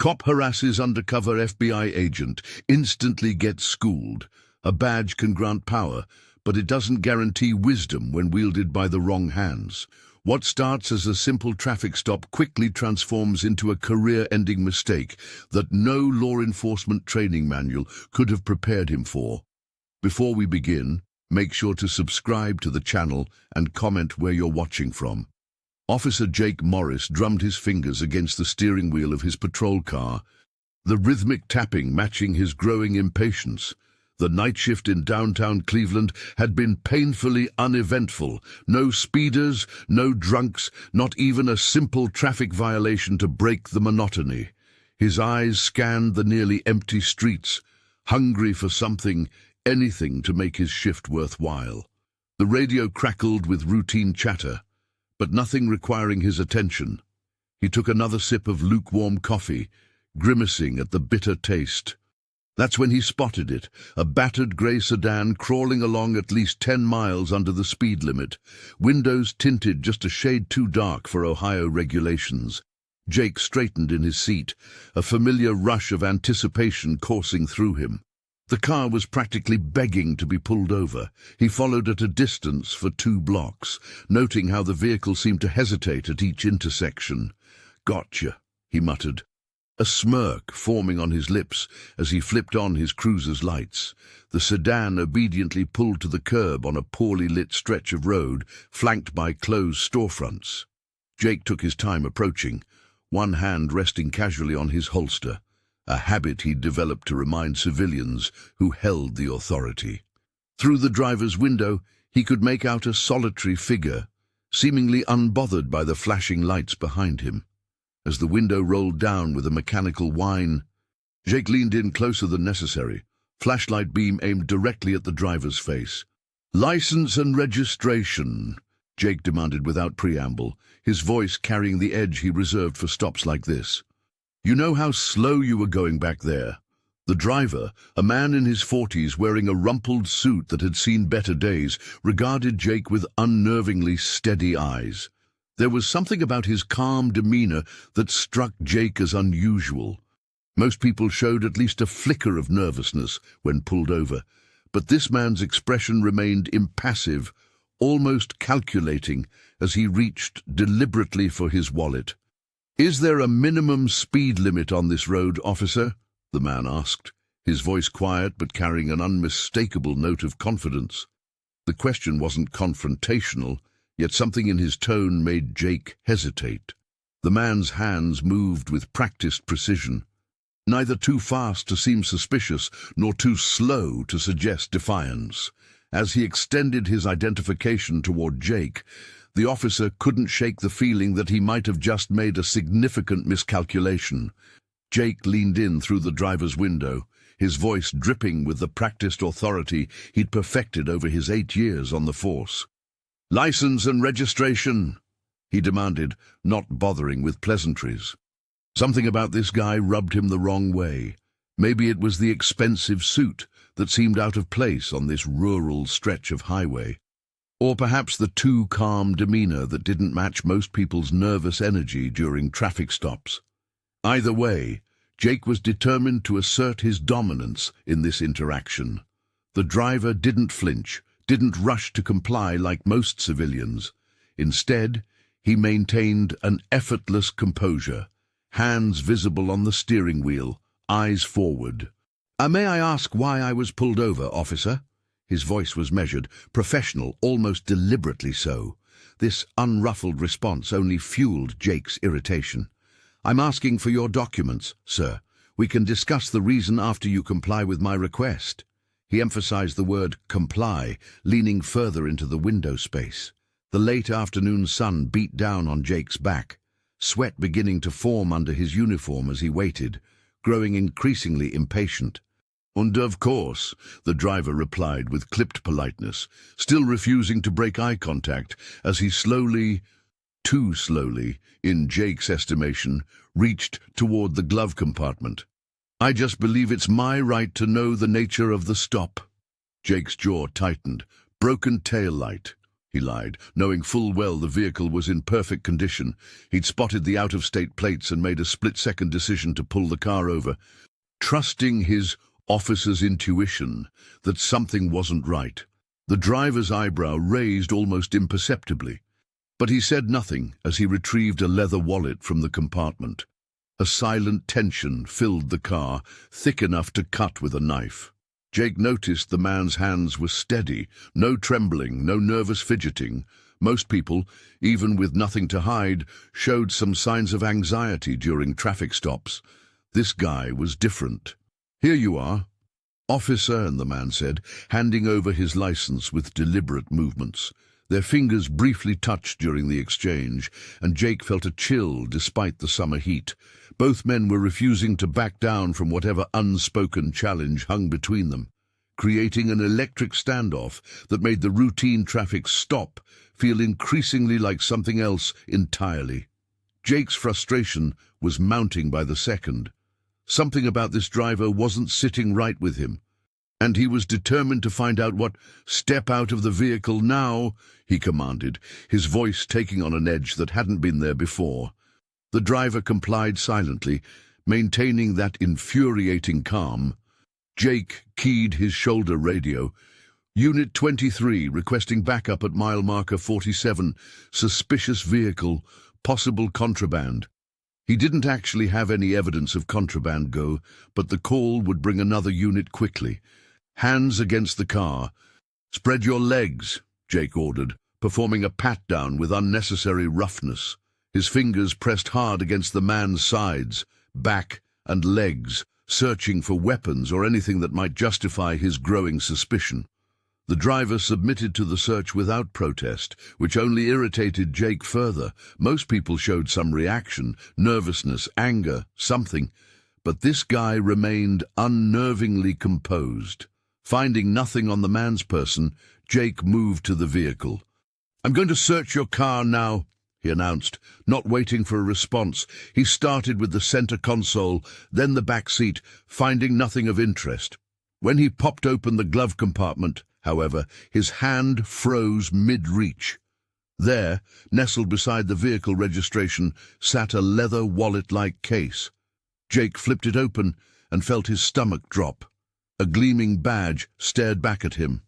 Cop harasses undercover FBI agent, instantly gets schooled. A badge can grant power, but it doesn't guarantee wisdom when wielded by the wrong hands. What starts as a simple traffic stop quickly transforms into a career-ending mistake that no law enforcement training manual could have prepared him for. Before we begin, make sure to subscribe to the channel and comment where you're watching from. Officer Jake Morris drummed his fingers against the steering wheel of his patrol car, the rhythmic tapping matching his growing impatience. The night shift in downtown Cleveland had been painfully uneventful. No speeders, no drunks, not even a simple traffic violation to break the monotony. His eyes scanned the nearly empty streets, hungry for something, anything to make his shift worthwhile. The radio crackled with routine chatter, but nothing requiring his attention. He took another sip of lukewarm coffee, grimacing at the bitter taste. That's when he spotted it, a battered grey sedan crawling along at least 10 miles under the speed limit, windows tinted just a shade too dark for Ohio regulations. Jake straightened in his seat, a familiar rush of anticipation coursing through him. The car was practically begging to be pulled over. He followed at a distance for 2 blocks, noting how the vehicle seemed to hesitate at each intersection. "Gotcha," he muttered, a smirk forming on his lips as he flipped on his cruiser's lights. The sedan obediently pulled to the curb on a poorly lit stretch of road, flanked by closed storefronts. Jake took his time approaching, one hand resting casually on his holster, a habit he'd developed to remind civilians who held the authority. Through the driver's window, he could make out a solitary figure, seemingly unbothered by the flashing lights behind him. As the window rolled down with a mechanical whine, Jake leaned in closer than necessary, flashlight beam aimed directly at the driver's face. "License and registration," Jake demanded without preamble, his voice carrying the edge he reserved for stops like this. "You know how slow you were going back there?" The driver, a man in his 40s wearing a rumpled suit that had seen better days, regarded Jake with unnervingly steady eyes. There was something about his calm demeanor that struck Jake as unusual. Most people showed at least a flicker of nervousness when pulled over, but this man's expression remained impassive, almost calculating, as he reached deliberately for his wallet. "Is there a minimum speed limit on this road, officer?" the man asked, his voice quiet but carrying an unmistakable note of confidence. The question wasn't confrontational, yet something in his tone made Jake hesitate. The man's hands moved with practiced precision, neither too fast to seem suspicious nor too slow to suggest defiance. As he extended his identification toward Jake, the officer couldn't shake the feeling that he might have just made a significant miscalculation. Jake leaned in through the driver's window, his voice dripping with the practiced authority he'd perfected over his 8 years on the force. "License and registration," he demanded, not bothering with pleasantries. Something about this guy rubbed him the wrong way. Maybe it was the expensive suit that seemed out of place on this rural stretch of highway. Or perhaps the too calm demeanor that didn't match most people's nervous energy during traffic stops. Either way, Jake was determined to assert his dominance in this interaction. The driver didn't flinch, didn't rush to comply like most civilians. Instead, he maintained an effortless composure, hands visible on the steering wheel, eyes forward. May I ask why I was pulled over, officer?" His voice was measured, professional, almost deliberately so. This unruffled response only fueled Jake's irritation. "I'm asking for your documents, sir. We can discuss the reason after you comply with my request." He emphasized the word comply, leaning further into the window space. The late afternoon sun beat down on Jake's back, sweat beginning to form under his uniform as he waited, growing increasingly impatient. "And of course," the driver replied with clipped politeness, still refusing to break eye contact as he slowly, too slowly, in Jake's estimation, reached toward the glove compartment. "I just believe it's my right to know the nature of the stop." Jake's jaw tightened. Broken tail light. he lied, knowing full well the vehicle was in perfect condition. He'd spotted the out-of-state plates and made a split-second decision to pull the car over, trusting his officer's intuition that something wasn't right. The driver's eyebrow raised almost imperceptibly, but he said nothing as he retrieved a leather wallet from the compartment. A silent tension filled the car, thick enough to cut with a knife. Jake noticed the man's hands were steady, no trembling, no nervous fidgeting. Most people, even with nothing to hide, showed some signs of anxiety during traffic stops. This guy was different. "Here you are, officer," the man said, handing over his license with deliberate movements. Their fingers briefly touched during the exchange, and Jake felt a chill despite the summer heat. Both men were refusing to back down from whatever unspoken challenge hung between them, creating an electric standoff that made the routine traffic stop feel increasingly like something else entirely. Jake's frustration was mounting by the second. Something about this driver wasn't sitting right with him, and he was determined to find out what. "Step out of the vehicle now," he commanded, his voice taking on an edge that hadn't been there before. The driver complied silently, maintaining that infuriating calm. Jake keyed his shoulder radio. "Unit 23, requesting backup at mile marker 47. Suspicious vehicle, possible contraband." He didn't actually have any evidence of contraband go, but the call would bring another unit quickly. Hands against the car. "Spread your legs," Jake ordered, performing a pat-down with unnecessary roughness. His fingers pressed hard against the man's sides, back, and legs, searching for weapons or anything that might justify his growing suspicion. The driver submitted to the search without protest, which only irritated Jake further. Most people showed some reaction, nervousness, anger, something, but this guy remained unnervingly composed. Finding nothing on the man's person, Jake moved to the vehicle. "I'm going to search your car now," he announced, not waiting for a response. He started with the center console, then the back seat, finding nothing of interest. When he popped open the glove compartment, however, his hand froze mid-reach. There, nestled beside the vehicle registration, sat a leather wallet-like case. Jake flipped it open and felt his stomach drop. A gleaming badge stared back at him,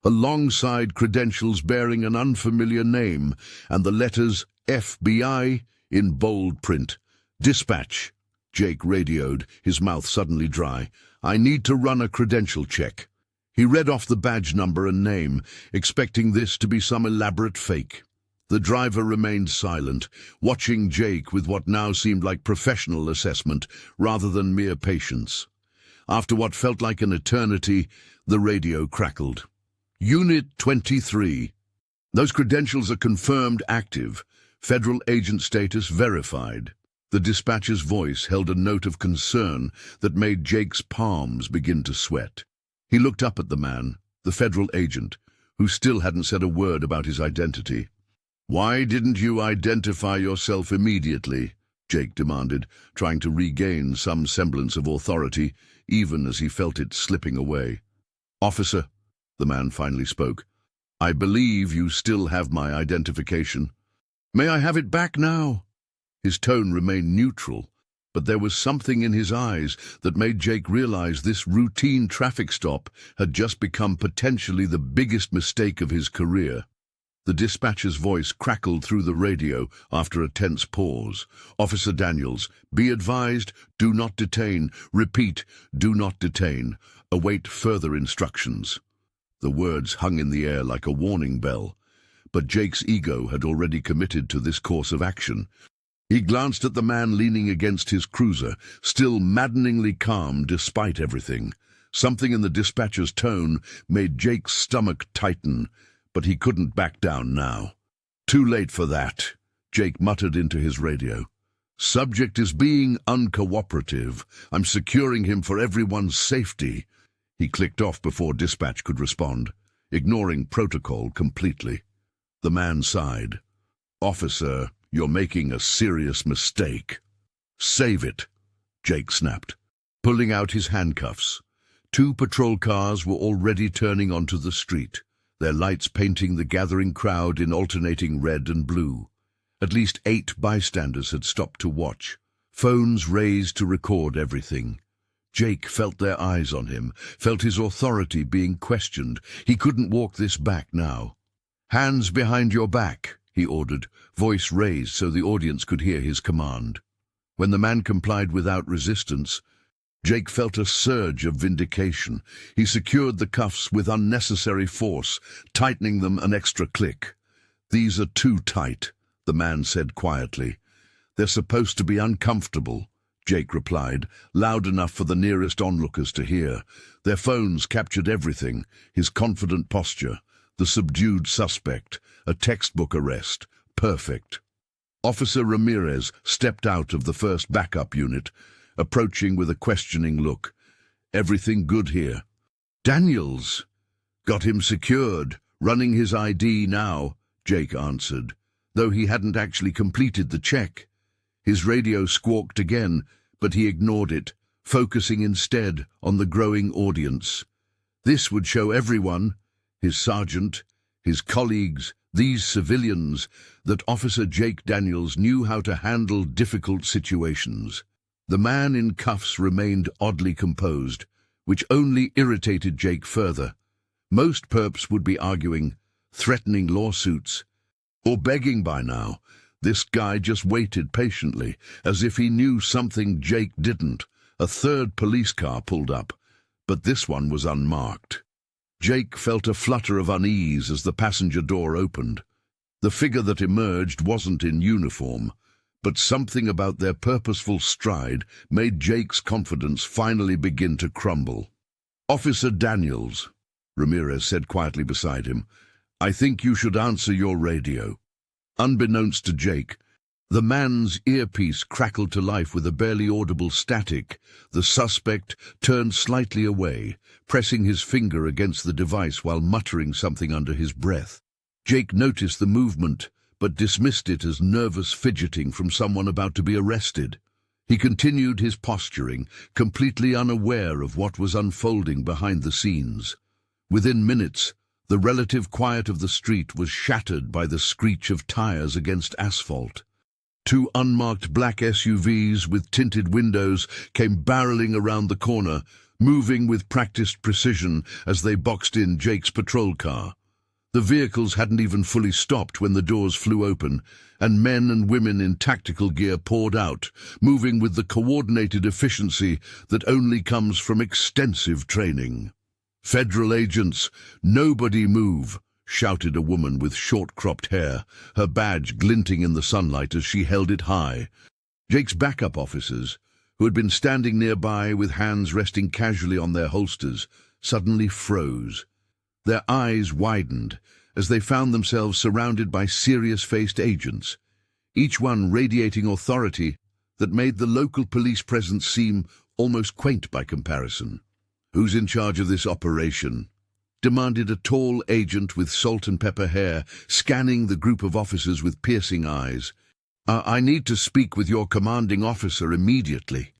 alongside credentials bearing an unfamiliar name and the letters FBI in bold print. "Dispatch," Jake radioed, his mouth suddenly dry. "I need to run a credential check." He read off the badge number and name, expecting this to be some elaborate fake. The driver remained silent, watching Jake with what now seemed like professional assessment rather than mere patience. After what felt like an eternity, the radio crackled. "Unit 23. Those credentials are confirmed active. Federal agent status verified." The dispatcher's voice held a note of concern that made Jake's palms begin to sweat. He looked up at the man, the federal agent, who still hadn't said a word about his identity. "Why didn't you identify yourself immediately?" Jake demanded, trying to regain some semblance of authority, even as he felt it slipping away. "Officer," the man finally spoke, "I believe you still have my identification. May I have it back now?" His tone remained neutral, but there was something in his eyes that made Jake realize this routine traffic stop had just become potentially the biggest mistake of his career. The dispatcher's voice crackled through the radio after a tense pause. "Officer Daniels, be advised, do not detain. Repeat, do not detain. Await further instructions." The words hung in the air like a warning bell, but Jake's ego had already committed to this course of action. He glanced at the man leaning against his cruiser, still maddeningly calm despite everything. Something in the dispatcher's tone made Jake's stomach tighten, but he couldn't back down now. "Too late for that," Jake muttered into his radio. "Subject is being uncooperative. I'm securing him for everyone's safety." He clicked off before dispatch could respond, ignoring protocol completely. The man sighed. "Officer, you're making a serious mistake." "Save it," Jake snapped, pulling out his handcuffs. 2 patrol cars were already turning onto the street. their lights painting the gathering crowd in alternating red and blue. At least 8 bystanders had stopped to watch, phones raised to record everything. Jake felt their eyes on him, felt his authority being questioned. He couldn't walk this back now. "Hands behind your back," he ordered, voice raised so the audience could hear his command. When the man complied without resistance, Jake felt a surge of vindication. He secured the cuffs with unnecessary force, tightening them an extra click. "These are too tight," the man said quietly. "They're supposed to be uncomfortable," Jake replied, loud enough for the nearest onlookers to hear. Their phones captured everything: his confident posture, the subdued suspect, a textbook arrest. Perfect. Officer Ramirez stepped out of the first backup unit, approaching with a questioning look. "Everything good here?" "Daniels. Got him secured, running his ID now," Jake answered, though he hadn't actually completed the check. His radio squawked again, but he ignored it, focusing instead on the growing audience. This would show everyone, his sergeant, his colleagues, these civilians, that Officer Jake Daniels knew how to handle difficult situations. The man in cuffs remained oddly composed, which only irritated Jake further. Most perps would be arguing, threatening lawsuits, or begging by now. This guy just waited patiently, as if he knew something Jake didn't. A third police car pulled up, but this one was unmarked. Jake felt a flutter of unease as the passenger door opened. The figure that emerged wasn't in uniform, but something about their purposeful stride made Jake's confidence finally begin to crumble. "Officer Daniels," Ramirez said quietly beside him, "I think you should answer your radio." Unbeknownst to Jake, the man's earpiece crackled to life with a barely audible static. The suspect turned slightly away, pressing his finger against the device while muttering something under his breath. Jake noticed the movement, but dismissed it as nervous fidgeting from someone about to be arrested. He continued his posturing, completely unaware of what was unfolding behind the scenes. Within minutes, the relative quiet of the street was shattered by the screech of tires against asphalt. 2 unmarked black SUVs with tinted windows came barreling around the corner, moving with practiced precision as they boxed in Jake's patrol car. The vehicles hadn't even fully stopped when the doors flew open, and men and women in tactical gear poured out, moving with the coordinated efficiency that only comes from extensive training. "Federal agents, nobody move," shouted a woman with short-cropped hair, her badge glinting in the sunlight as she held it high. Jake's backup officers, who had been standing nearby with hands resting casually on their holsters, suddenly froze. Their eyes widened as they found themselves surrounded by serious-faced agents, each one radiating authority that made the local police presence seem almost quaint by comparison. "Who's in charge of this operation?" demanded a tall agent with salt and pepper hair, scanning the group of officers with piercing eyes. I need to speak with your commanding officer immediately."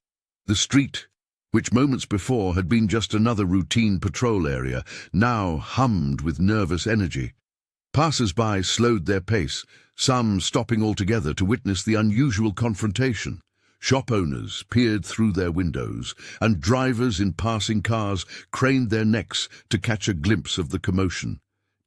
The street, which moments before had been just another routine patrol area, now hummed with nervous energy. Passers-by slowed their pace, some stopping altogether to witness the unusual confrontation. Shop owners peered through their windows, and drivers in passing cars craned their necks to catch a glimpse of the commotion.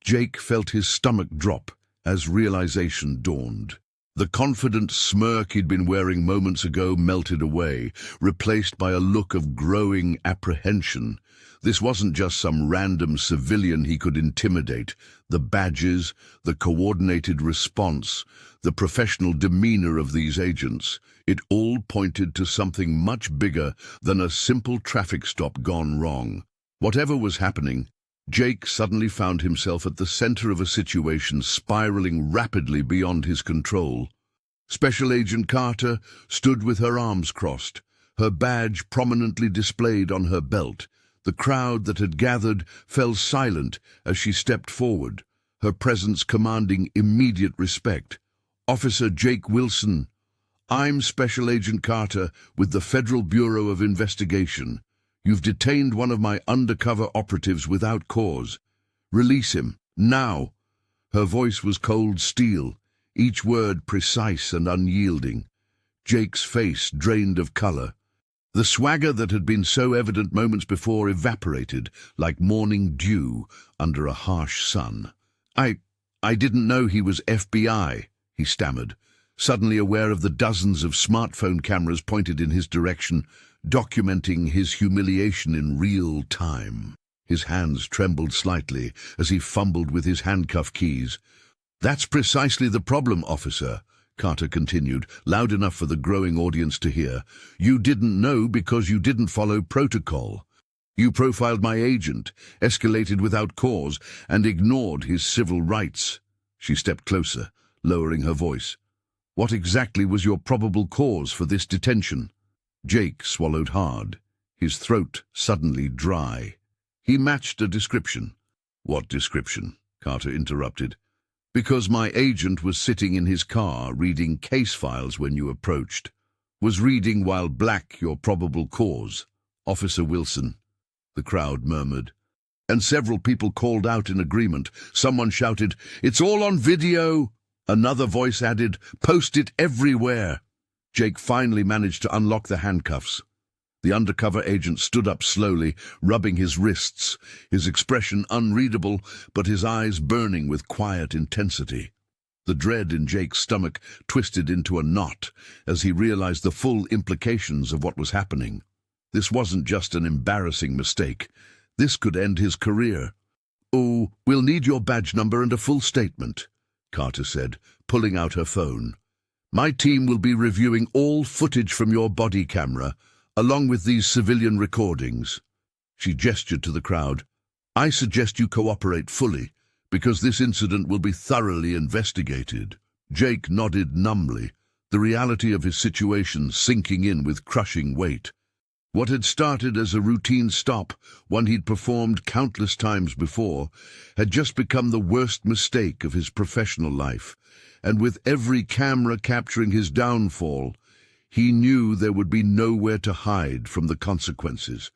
Jake felt his stomach drop as realization dawned. The confident smirk he'd been wearing moments ago melted away, replaced by a look of growing apprehension. This wasn't just some random civilian he could intimidate. The badges, the coordinated response, the professional demeanor of these agents, it all pointed to something much bigger than a simple traffic stop gone wrong. Whatever was happening, Jake suddenly found himself at the center of a situation spiraling rapidly beyond his control. Special Agent Carter stood with her arms crossed, her badge prominently displayed on her belt. The crowd that had gathered fell silent as she stepped forward, her presence commanding immediate respect. "Officer Jake Wilson, I'm Special Agent Carter with the Federal Bureau of Investigation. You've detained one of my undercover operatives without cause. Release him." Now! Her voice was cold steel, each word precise and unyielding. Jake's face drained of color. The swagger that had been so evident moments before evaporated like morning dew under a harsh sun. I didn't know he was FBI, he stammered, suddenly aware of the dozens of smartphone cameras pointed in his direction, documenting his humiliation in real time. His hands trembled slightly as he fumbled with his handcuff keys. "That's precisely the problem, officer," Carter continued, loud enough for the growing audience to hear. "You didn't know because you didn't follow protocol. You profiled my agent, escalated without cause, and ignored his civil rights." She stepped closer, lowering her voice. "What exactly was your probable cause for this detention?" Jake swallowed hard, his throat suddenly dry. He matched a description. "What description?" Carter interrupted. "Because my agent was sitting in his car reading case files when you approached. Was reading while black your probable cause, Officer Wilson," the crowd murmured. And several people called out in agreement. Someone shouted, "It's all on video!" Another voice added, "Post it everywhere!" Jake finally managed to unlock the handcuffs. The undercover agent stood up slowly, rubbing his wrists, his expression unreadable, but his eyes burning with quiet intensity. The dread in Jake's stomach twisted into a knot as he realized the full implications of what was happening. This wasn't just an embarrassing mistake. This could end his career. "Oh, we'll need your badge number and a full statement," Carter said, pulling out her phone. "My team will be reviewing all footage from your body camera, along with these civilian recordings." She gestured to the crowd. "I suggest you cooperate fully, because this incident will be thoroughly investigated." Jake nodded numbly, the reality of his situation sinking in with crushing weight. What had started as a routine stop, one he'd performed countless times before, had just become the worst mistake of his professional life, and with every camera capturing his downfall, he knew there would be nowhere to hide from the consequences.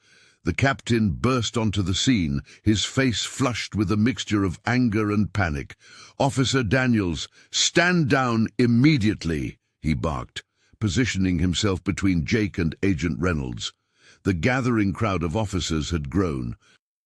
The captain burst onto the scene, his face flushed with a mixture of anger and panic. "Officer Daniels, stand down immediately," he barked, positioning himself between Jake and Agent Reynolds. The gathering crowd of officers had grown,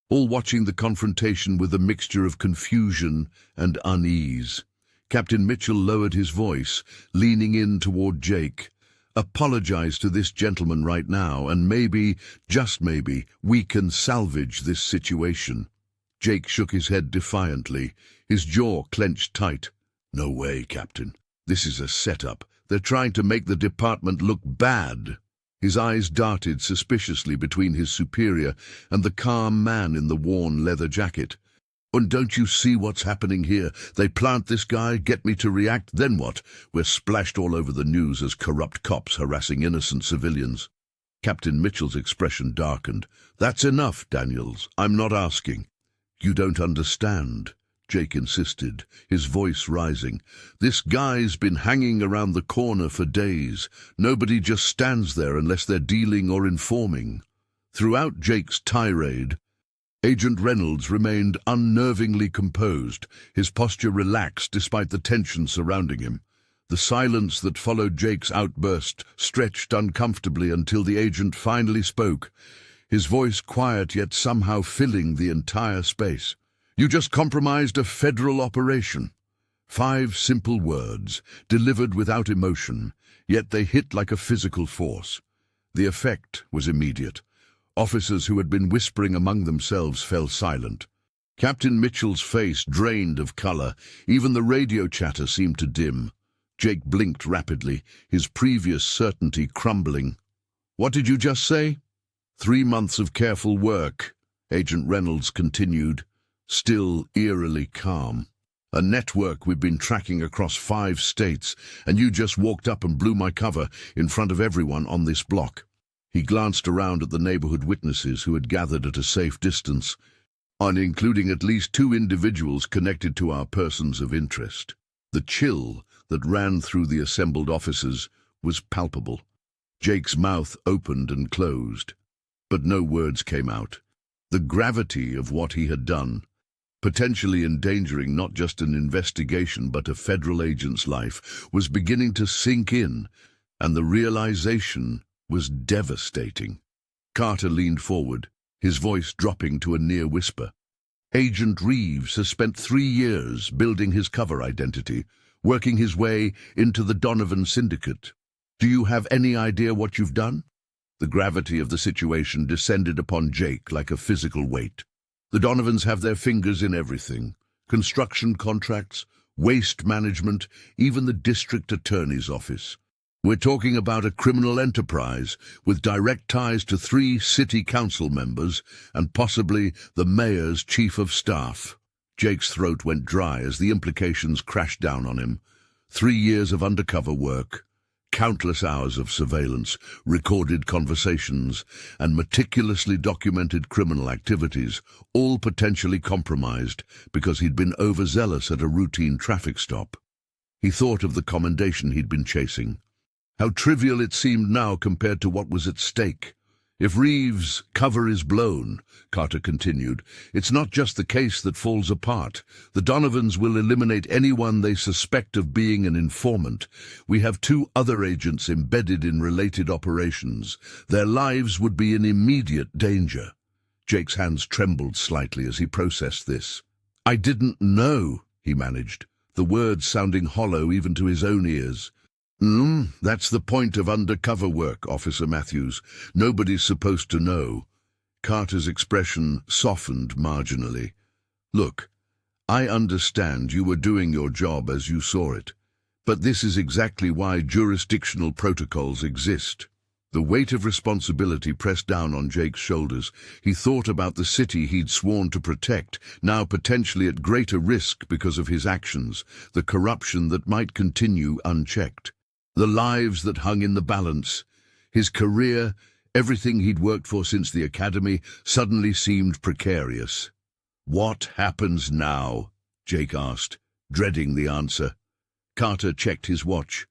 all watching the confrontation with a mixture of confusion and unease. Captain Mitchell lowered his voice, leaning in toward Jake. "Apologize to this gentleman right now, and maybe, just maybe, we can salvage this situation." Jake shook his head defiantly, his jaw clenched tight. "No way, Captain. This is a setup. They're trying to make the department look bad." His eyes darted suspiciously between his superior and the calm man in the worn leather jacket. "And don't you see what's happening here? They plant this guy, get me to react, then what? We're splashed all over the news as corrupt cops harassing innocent civilians." Captain Mitchell's expression darkened. "That's enough, Daniels. I'm not asking." "You don't understand," Jake insisted, his voice rising. "This guy's been hanging around the corner for days. Nobody just stands there unless they're dealing or informing." Throughout Jake's tirade, Agent Reynolds remained unnervingly composed, his posture relaxed despite the tension surrounding him. The silence that followed Jake's outburst stretched uncomfortably until the agent finally spoke, his voice quiet yet somehow filling the entire space. "You just compromised a federal operation." 5 simple words, delivered without emotion, yet they hit like a physical force. The effect was immediate. Officers who had been whispering among themselves fell silent. Captain Mitchell's face drained of color. Even the radio chatter seemed to dim. Jake blinked rapidly, his previous certainty crumbling. "What did you just say?" 3 months of careful work," Agent Reynolds continued, still eerily calm. "A network we've been tracking across 5 states, and you just walked up and blew my cover in front of everyone on this block." He glanced around at the neighborhood witnesses who had gathered at a safe distance, including at least 2 individuals connected to our persons of interest. The chill that ran through the assembled officers was palpable. Jake's mouth opened and closed, but no words came out. The gravity of what he had done, potentially endangering not just an investigation but a federal agent's life, was beginning to sink in, and the realization was devastating. Carter leaned forward, his voice dropping to a near whisper. Agent Reeves has spent 3 years building his cover identity, working his way into the Donovan syndicate. Do you have any idea what you've done? The gravity of the situation descended upon Jake like a physical weight. The Donovans have their fingers in everything: construction contracts, waste management, even the district attorney's office. We're talking about a criminal enterprise with direct ties to 3 city council members and possibly the mayor's chief of staff. Jake's throat went dry as the implications crashed down on him. 3 years of undercover work, countless hours of surveillance, recorded conversations, and meticulously documented criminal activities, all potentially compromised because he'd been overzealous at a routine traffic stop. He thought of the commendation he'd been chasing. How trivial it seemed now compared to what was at stake. If Reeves' cover is blown, Carter continued, it's not just the case that falls apart. The Donovans will eliminate anyone they suspect of being an informant. We have 2 other agents embedded in related operations. Their lives would be in immediate danger. Jake's hands trembled slightly as he processed this. I didn't know, he managed, the words sounding hollow even to his own ears. That's the point of undercover work, Officer Matthews. Nobody's supposed to know. Carter's expression softened marginally. Look, I understand you were doing your job as you saw it, but this is exactly why jurisdictional protocols exist. The weight of responsibility pressed down on Jake's shoulders. He thought about the city he'd sworn to protect, now potentially at greater risk because of his actions, the corruption that might continue unchecked. The lives that hung in the balance. His career, everything he'd worked for since the academy, suddenly seemed precarious. What happens now? Jake asked, dreading the answer. Carter checked his watch.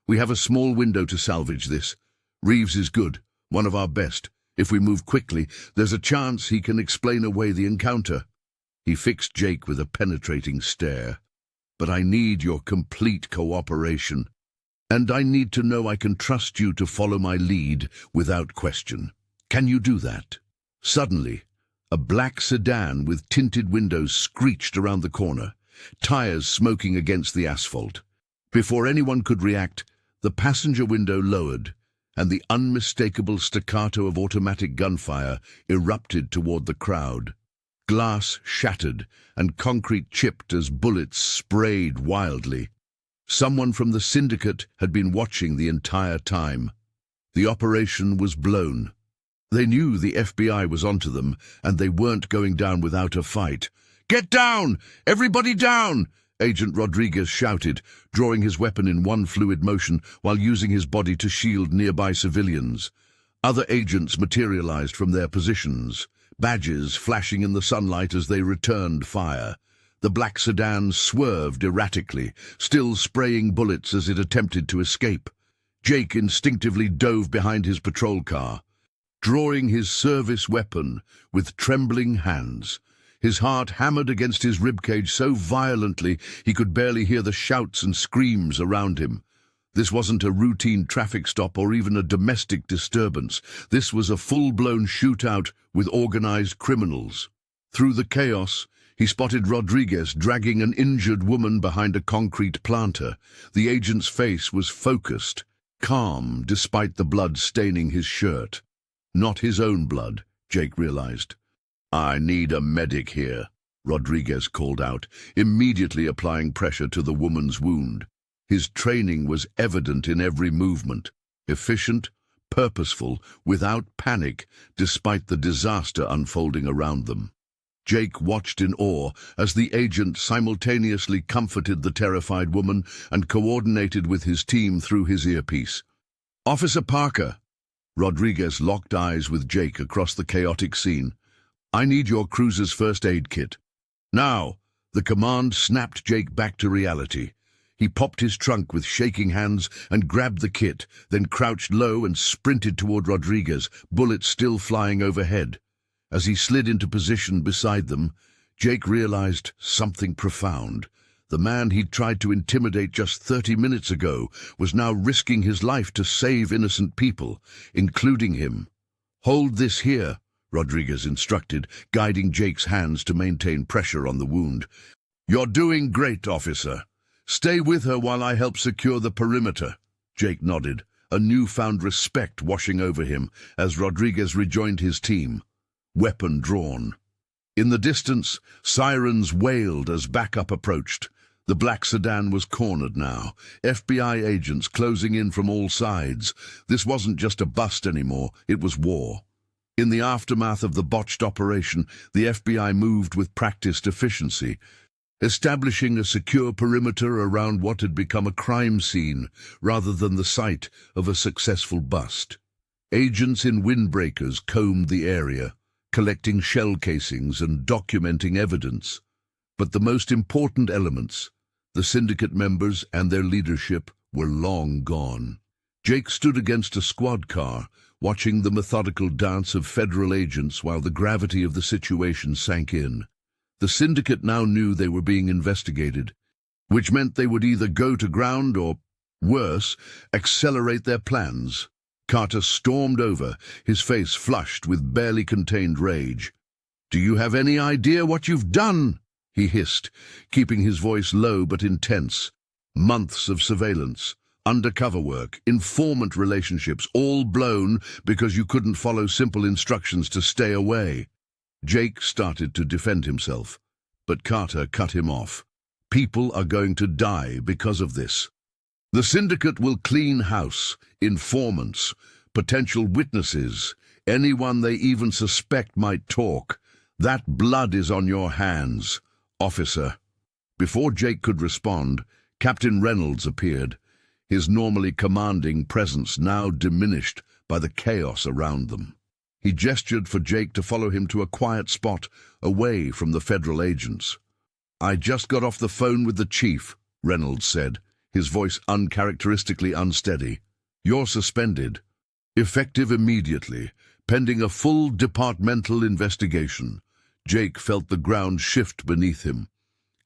We have a small window to salvage this. Reeves is good, one of our best. If we move quickly, there's a chance he can explain away the encounter. He fixed Jake with a penetrating stare. But I need your complete cooperation. And I need to know I can trust you to follow my lead without question. Can you do that? Suddenly, a black sedan with tinted windows screeched around the corner, tires smoking against the asphalt. Before anyone could react, the passenger window lowered, and the unmistakable staccato of automatic gunfire erupted toward the crowd. Glass shattered and concrete chipped as bullets sprayed wildly. Someone from the syndicate had been watching the entire time. The operation was blown. They knew the FBI was onto them, and they weren't going down without a fight. "Get down! Everybody down!" Agent Rodriguez shouted, drawing his weapon in one fluid motion while using his body to shield nearby civilians. Other agents materialized from their positions, badges flashing in the sunlight as they returned fire. The black sedan swerved erratically, still spraying bullets as it attempted to escape. Jake instinctively dove behind his patrol car, drawing his service weapon with trembling hands. His heart hammered against his ribcage so violently he could barely hear the shouts and screams around him. This wasn't a routine traffic stop or even a domestic disturbance. This was a full-blown shootout with organized criminals. Through the chaos, he spotted Rodriguez dragging an injured woman behind a concrete planter. The agent's face was focused, calm despite the blood staining his shirt. Not his own blood, Jake realized. "I need a medic here," Rodriguez called out, immediately applying pressure to the woman's wound. His training was evident in every movement, efficient, purposeful, without panic, despite the disaster unfolding around them. Jake watched in awe as the agent simultaneously comforted the terrified woman and coordinated with his team through his earpiece. "Officer Parker!" Rodriguez locked eyes with Jake across the chaotic scene. "I need your cruiser's first aid kit." "Now!" The command snapped Jake back to reality. He popped his trunk with shaking hands and grabbed the kit, then crouched low and sprinted toward Rodriguez, bullets still flying overhead. As he slid into position beside them, Jake realized something profound. The man he'd tried to intimidate just 30 minutes ago was now risking his life to save innocent people, including him. "Hold this here," Rodriguez instructed, guiding Jake's hands to maintain pressure on the wound. "You're doing great, officer. Stay with her while I help secure the perimeter." Jake nodded, a newfound respect washing over him as Rodriguez rejoined his team, weapon drawn. In the distance, sirens wailed as backup approached. The black sedan was cornered now, FBI agents closing in from all sides. This wasn't just a bust anymore, it was war. In the aftermath of the botched operation, the FBI moved with practiced efficiency, establishing a secure perimeter around what had become a crime scene rather than the site of a successful bust. Agents in windbreakers combed the area, collecting shell casings and documenting evidence. But the most important elements, the syndicate members and their leadership, were long gone. Jake stood against a squad car, watching the methodical dance of federal agents while the gravity of the situation sank in. The syndicate now knew they were being investigated, which meant they would either go to ground or, worse, accelerate their plans. Carter stormed over, his face flushed with barely contained rage. "Do you have any idea what you've done?" he hissed, keeping his voice low but intense. "Months of surveillance, undercover work, informant relationships, all blown because you couldn't follow simple instructions to stay away." Jake started to defend himself, but Carter cut him off. "People are going to die because of this. The syndicate will clean house, informants, potential witnesses, anyone they even suspect might talk. That blood is on your hands, officer." Before Jake could respond, Captain Reynolds appeared, his normally commanding presence now diminished by the chaos around them. He gestured for Jake to follow him to a quiet spot away from the federal agents. "I just got off the phone with the chief," Reynolds said, his voice uncharacteristically unsteady. "You're suspended. Effective immediately, pending a full departmental investigation." Jake felt the ground shift beneath him.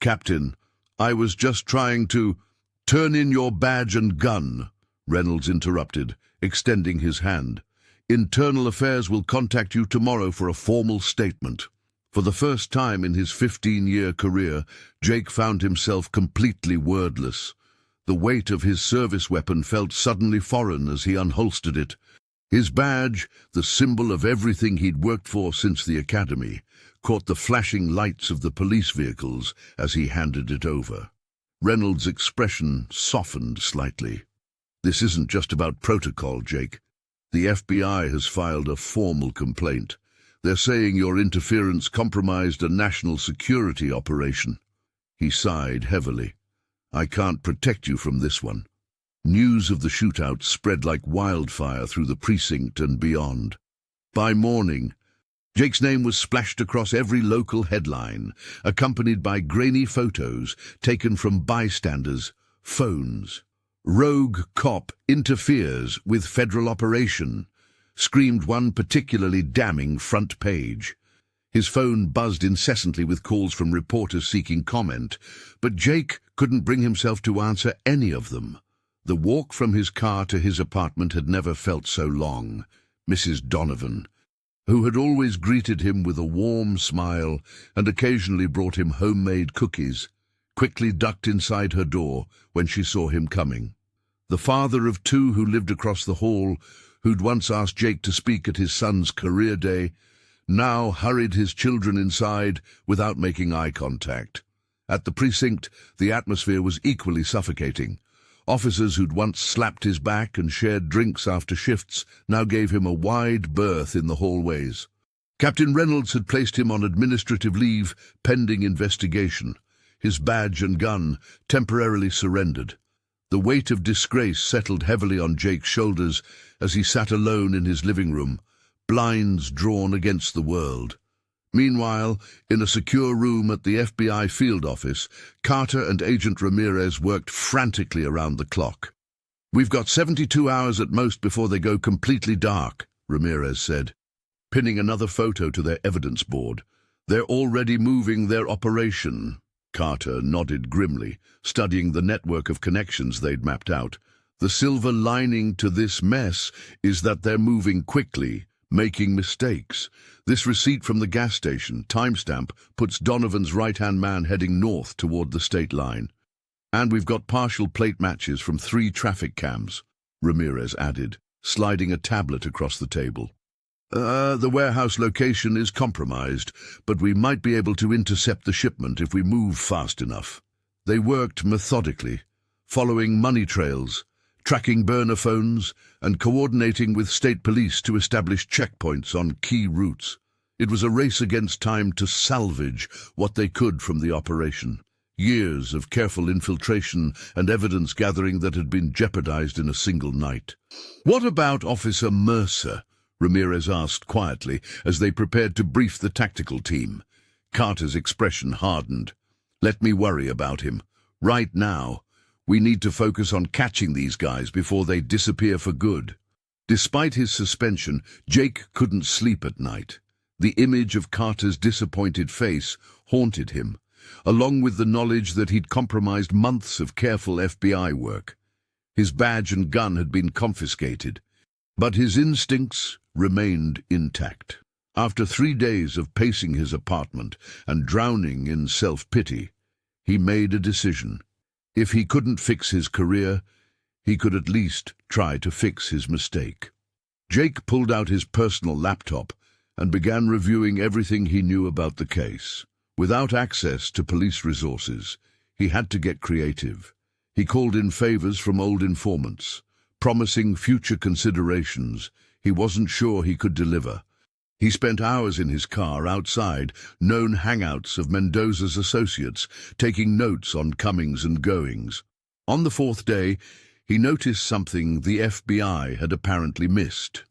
"Captain, I was just trying to—" "Turn in your badge and gun," Reynolds interrupted, extending his hand. "Internal Affairs will contact you tomorrow for a formal statement." For the first time in his 15-year career, Jake found himself completely wordless. The weight of his service weapon felt suddenly foreign as he unholstered it. His badge, the symbol of everything he'd worked for since the academy, caught the flashing lights of the police vehicles as he handed it over. Reynolds' expression softened slightly. "This isn't just about protocol, Jake. The FBI has filed a formal complaint. They're saying your interference compromised a national security operation." He sighed heavily. "I can't protect you from this one." News of the shootout spread like wildfire through the precinct and beyond. By morning, Jake's name was splashed across every local headline, accompanied by grainy photos taken from bystanders' phones. "Rogue cop interferes with federal operation," screamed one particularly damning front page. His phone buzzed incessantly with calls from reporters seeking comment, but Jake couldn't bring himself to answer any of them. The walk from his car to his apartment had never felt so long. Mrs. Donovan, who had always greeted him with a warm smile and occasionally brought him homemade cookies, quickly ducked inside her door when she saw him coming. The father of two who lived across the hall, who'd once asked Jake to speak at his son's career day, now hurried his children inside without making eye contact. At the precinct, the atmosphere was equally suffocating. Officers who'd once slapped his back and shared drinks after shifts now gave him a wide berth in the hallways. Captain Reynolds had placed him on administrative leave pending investigation. His badge and gun temporarily surrendered. The weight of disgrace settled heavily on Jake's shoulders as he sat alone in his living room, blinds drawn against the world. Meanwhile, in a secure room at the FBI field office, Carter and Agent Ramirez worked frantically around the clock. "We've got 72 hours at most before they go completely dark," Ramirez said, pinning another photo to their evidence board. They're already moving their operation. Carter nodded grimly, studying the network of connections they'd mapped out. The silver lining to this mess is that they're moving quickly, making mistakes. This receipt from the gas station, timestamp, puts Donovan's right-hand man heading north toward the state line. And we've got partial plate matches from 3 traffic cams, Ramirez added, sliding a tablet across the table. The warehouse location is compromised, but we might be able to intercept the shipment if we move fast enough. They worked methodically, following money trails, tracking burner phones, and coordinating with state police to establish checkpoints on key routes. It was a race against time to salvage what they could from the operation. Years of careful infiltration and evidence gathering that had been jeopardized in a single night. "What about Officer Mercer?" Ramirez asked quietly as they prepared to brief the tactical team. Carter's expression hardened. "Let me worry about him. Right now, we need to focus on catching these guys before they disappear for good." Despite his suspension, Jake couldn't sleep at night. The image of Carter's disappointed face haunted him, along with the knowledge that he'd compromised months of careful FBI work. His badge and gun had been confiscated, but his instincts remained intact. After 3 days of pacing his apartment and drowning in self-pity, he made a decision. If he couldn't fix his career, he could at least try to fix his mistake. Jake pulled out his personal laptop and began reviewing everything he knew about the case. Without access to police resources, he had to get creative. He called in favors from old informants, promising future considerations he wasn't sure he could deliver. He spent hours in his car outside known hangouts of Mendoza's associates, taking notes on comings and goings. On the 4th day, he noticed something the FBI had apparently missed.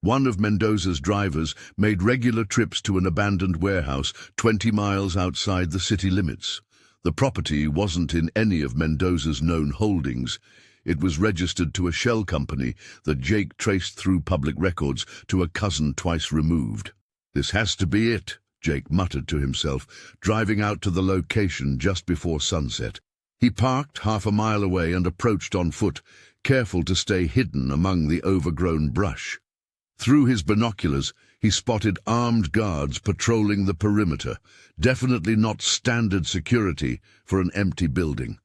One of Mendoza's drivers made regular trips to an abandoned warehouse 20 miles outside the city limits. The property wasn't in any of Mendoza's known holdings. It was registered to a shell company that Jake traced through public records to a cousin twice removed. "This has to be it," Jake muttered to himself, driving out to the location just before sunset. He parked half a mile away and approached on foot, careful to stay hidden among the overgrown brush. Through his binoculars, he spotted armed guards patrolling the perimeter, definitely not standard security for an empty building.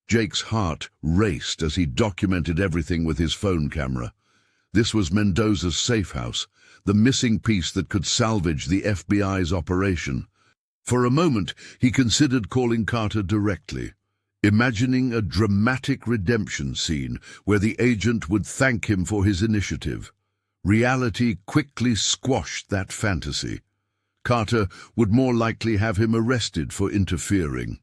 Jake's heart raced as he documented everything with his phone camera. This was Mendoza's safe house, the missing piece that could salvage the FBI's operation. For a moment, he considered calling Carter directly, imagining a dramatic redemption scene where the agent would thank him for his initiative. Reality quickly squashed that fantasy. Carter would more likely have him arrested for interfering.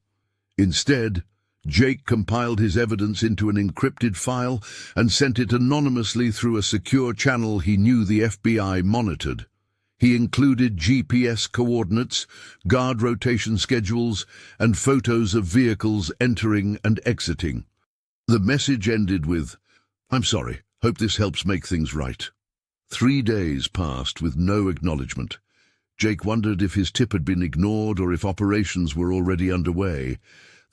Instead, Jake compiled his evidence into an encrypted file and sent it anonymously through a secure channel he knew the FBI monitored. He included GPS coordinates, guard rotation schedules, and photos of vehicles entering and exiting. The message ended with, "I'm sorry, hope this helps make things right." 3 days passed with no acknowledgement. Jake wondered if his tip had been ignored or if operations were already underway.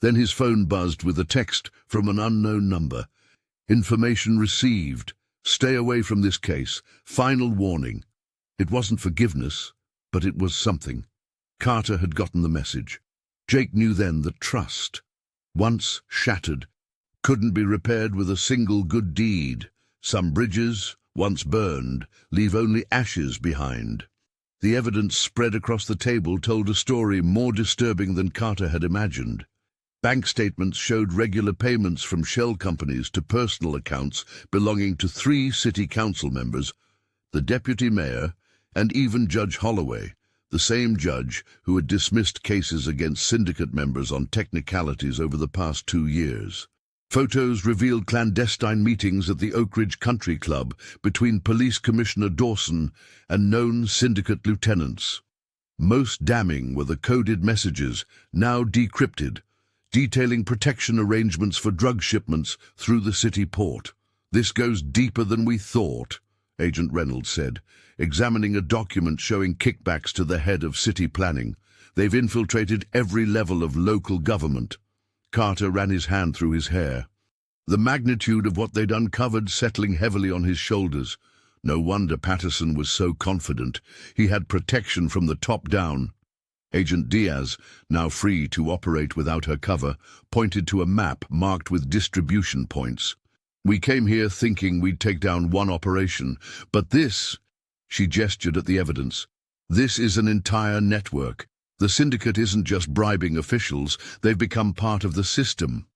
Then his phone buzzed with a text from an unknown number. "Information received. Stay away from this case. Final warning." It wasn't forgiveness, but it was something. Carter had gotten the message. Jake knew then that trust, once shattered, couldn't be repaired with a single good deed. Some bridges, once burned, leave only ashes behind. The evidence spread across the table told a story more disturbing than Carter had imagined. Bank statements showed regular payments from shell companies to personal accounts belonging to 3 city council members, the deputy mayor, and even Judge Holloway, the same judge who had dismissed cases against syndicate members on technicalities over the past 2 years. Photos revealed clandestine meetings at the Oak Ridge Country Club between Police Commissioner Dawson and known syndicate lieutenants. Most damning were the coded messages, now decrypted, detailing protection arrangements for drug shipments through the city port. "This goes deeper than we thought," Agent Reynolds said, examining a document showing kickbacks to the head of city planning. They've infiltrated every level of local government. Carter ran his hand through his hair. The magnitude of what they'd uncovered settling heavily on his shoulders. No wonder Patterson was so confident. He had protection from the top down. Agent Diaz, now free to operate without her cover, pointed to a map marked with distribution points. We came here thinking we'd take down one operation, but this, she gestured at the evidence, this is an entire network. The syndicate isn't just bribing officials, they've become part of the system.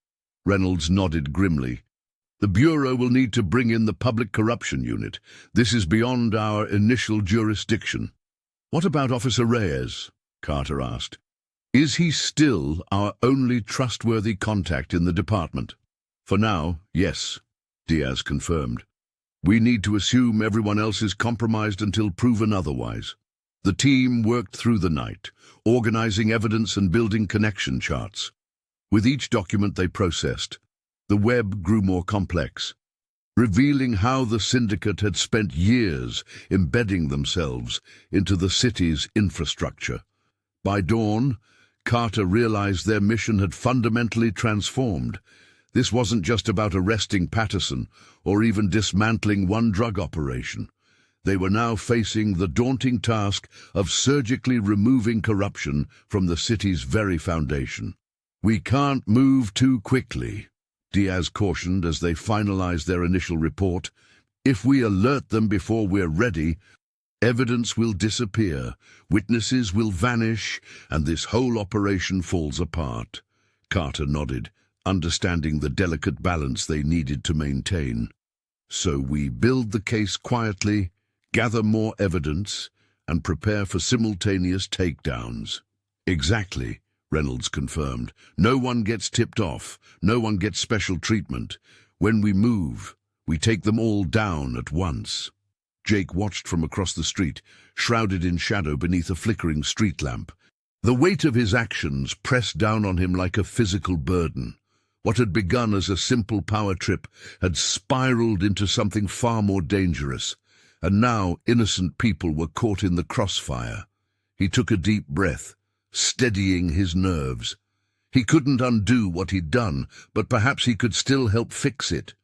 Reynolds nodded grimly. The Bureau will need to bring in the Public Corruption Unit. This is beyond our initial jurisdiction. What about Officer Reyes? Carter asked. Is he still our only trustworthy contact in the department? For now, yes, Diaz confirmed. We need to assume everyone else is compromised until proven otherwise. The team worked through the night, organizing evidence and building connection charts. With each document they processed, the web grew more complex, revealing how the syndicate had spent years embedding themselves into the city's infrastructure. By dawn, Carter realized their mission had fundamentally transformed. This wasn't just about arresting Patterson or even dismantling one drug operation. They were now facing the daunting task of surgically removing corruption from the city's very foundation. We can't move too quickly, Diaz cautioned as they finalized their initial report. If we alert them before we're ready, evidence will disappear, witnesses will vanish, and this whole operation falls apart. Carter nodded, understanding the delicate balance they needed to maintain. So we build the case quietly, gather more evidence, and prepare for simultaneous takedowns. Exactly, Reynolds confirmed. No one gets tipped off, no one gets special treatment. When we move, we take them all down at once. Jake watched from across the street, shrouded in shadow beneath a flickering street lamp. The weight of his actions pressed down on him like a physical burden. What had begun as a simple power trip had spiraled into something far more dangerous, and now innocent people were caught in the crossfire. He took a deep breath, steadying his nerves. He couldn't undo what he'd done, but perhaps he could still help fix it.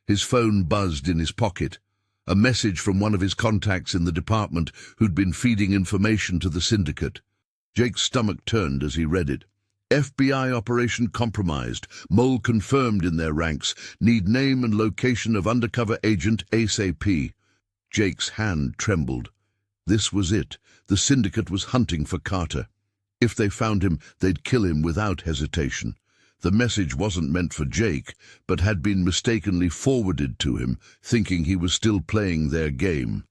His phone buzzed in his pocket, a message from one of his contacts in the department who'd been feeding information to the syndicate. Jake's stomach turned as he read it. FBI operation compromised. Mole confirmed in their ranks. Need name and location of undercover agent ASAP. Jake's hand trembled. This was it. The syndicate was hunting for Carter. If they found him, they'd kill him without hesitation. The message wasn't meant for Jake, but had been mistakenly forwarded to him, thinking he was still playing their game.